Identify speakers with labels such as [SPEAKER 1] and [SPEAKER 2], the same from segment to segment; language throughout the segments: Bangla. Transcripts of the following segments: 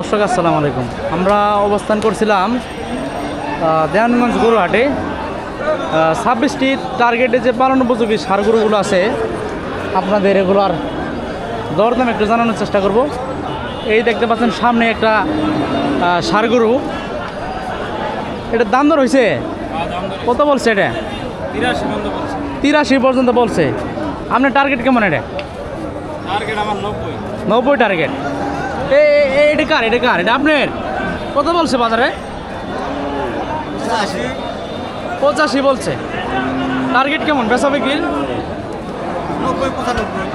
[SPEAKER 1] দর্শক আসসালামু আলাইকুম। আমরা অবস্থান করছিলাম দেওয়ানগঞ্জ গরুহাটে। 26টি টার্গেটে যে পালন উপযোগী ষাঁড় গরুগুলো আছে আপনাদের এগুলোর দরদাম একটু জানানোর চেষ্টা করব। এই দেখতে পাচ্ছেন সামনে একটা ষাঁড় গরু, এটার দাম দর হয়েছে কত বলছে? এটা 83 পর্যন্ত বলছে। আপনার টার্গেট কেমন? এটা
[SPEAKER 2] টার্গেট আমার
[SPEAKER 1] 90 টার্গেট। এটা কার? এটা আপনার কত বলছে বাজারে? 85 বলছে। টার্গেট কেমন বেচা বিক্রি?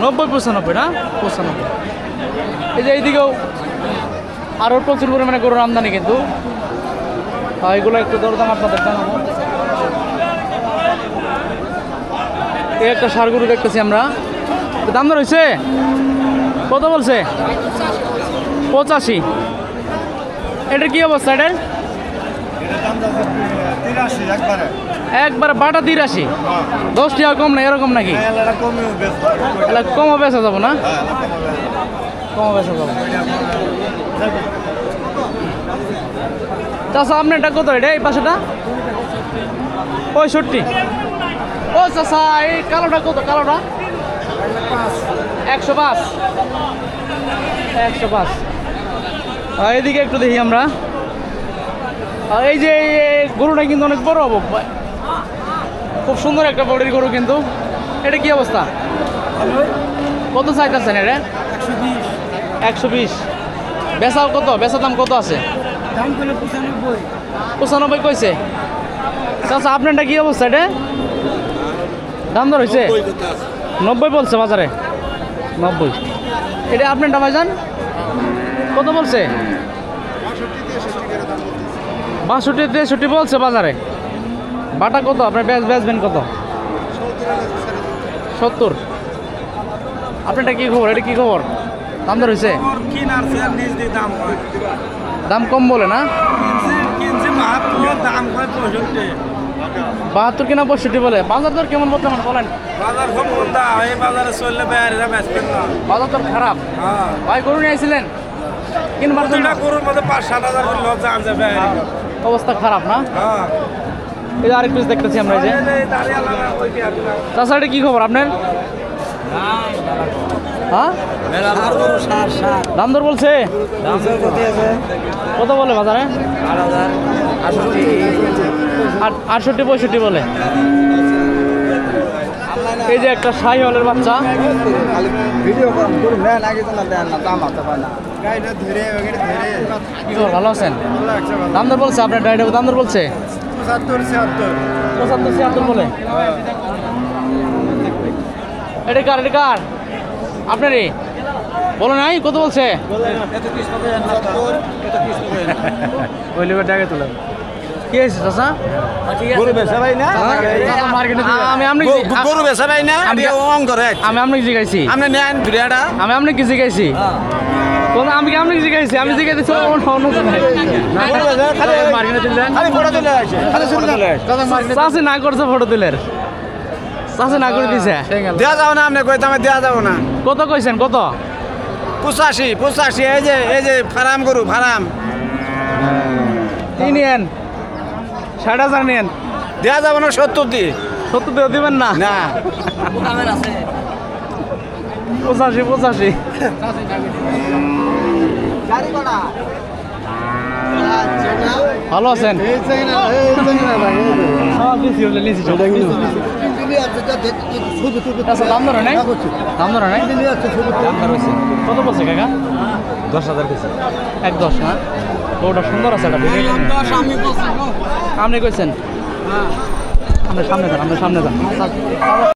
[SPEAKER 1] 90-95 না 95। এই যে এইদিকেও আরও প্রচুর পরিমাণে গরুর আমদানি, কিন্তু এগুলো একটু দরদাম আপনাদের জানাবো। এই একটা ষাঁড় গরু দেখতেছি আমরা, দাম দর হয়েছে কত বলছে? 85। এটার কি অবস্থা? এটার একবারে বাটা 83, 10 টাকা কম না এরকম নাকি? কমও বেচা যাবো না? কমও বেচা যাবো। চাষা আপনারটা কত? এটা এই পাশেটা 65। ও চাষা এই কালোটা কত? কালোটা 105। 105। এইদিকে একটু দেখি আমরা। এই যে গরুটা কিন্তু অনেক বড় হবো, খুব সুন্দর একটা বডির গরু। কিন্তু এটা কি অবস্থা? কত চাইতেছেন এটা? 120। বেচাও কত? বেচা দাম কত আছে? 95 কইছে। আচ্ছা আপনারটা কি অবস্থা? এটা দাম দর হয়েছে 90 বলছে বাজারে। 90। এটা আপনারটা ভাইজান কত বলছে? 62-63 বলছে বাজারে। বাটা কত আপনার বেচবেন কত? 70। আপনারটা কি খবর? এটা কি খবর? দাম দর হয়েছে? দাম কম বলে না? 72 কিনা 65 বলে। বাজার দর কেমন বলতে আমার বলেন? বাজার দর খারাপ। ভাই গরু নিয়ে আইছিলেন কিনবার জন্য? অবস্থা খারাপ না? এই যে আরেক পিস দেখতেছি আমরা। এই যে তাছাড়া এটা কি খবর আপনার? হ্যাঁ দাম দর বলছে কত বলে বাজারে? 68-65 বলে। এই যে একটা শাহিওয়ালের বাচ্চা। কি খবর, ভালো আছেন? দাম দর বলছে আপনার ডাইরেক্ট? দাম দর বলছে 75-76 বলে। এটা কার? এটা কার আপনারই? বলো নাই কত বলছে? কি হয়েছে চাচা? আমি আপনাকে জিজ্ঞাসি। আমি আপনাকে জিজ্ঞাসি। আমি আপনাকে জিজ্ঞাসি। আমি জিজ্ঞাসি চাষি না করছে ফটো তুলের। চাষি না করে দিছে।
[SPEAKER 2] দেওয়া যাবো না? আপনি কইতে আমার দেওয়া যাবো না।
[SPEAKER 1] কত কইছেন? কত?
[SPEAKER 2] 85। এই যে ফার্ম গরু ফার্ম
[SPEAKER 1] নিয়েন 60,000 নিয়েন।
[SPEAKER 2] দেওয়া যাবো না? 70 দিয়ে।
[SPEAKER 1] 70 দিয়ে দিবেন না?
[SPEAKER 2] না
[SPEAKER 1] 85। ভালো আছেন? দাম ধরে নাই? দাম ধরে নাই? কত বলছে কাকা?
[SPEAKER 2] 10,000 কেজি।
[SPEAKER 1] 1-10 না? ওটা সুন্দর আছে। আপনি কইছেন? আপনার সামনে যান।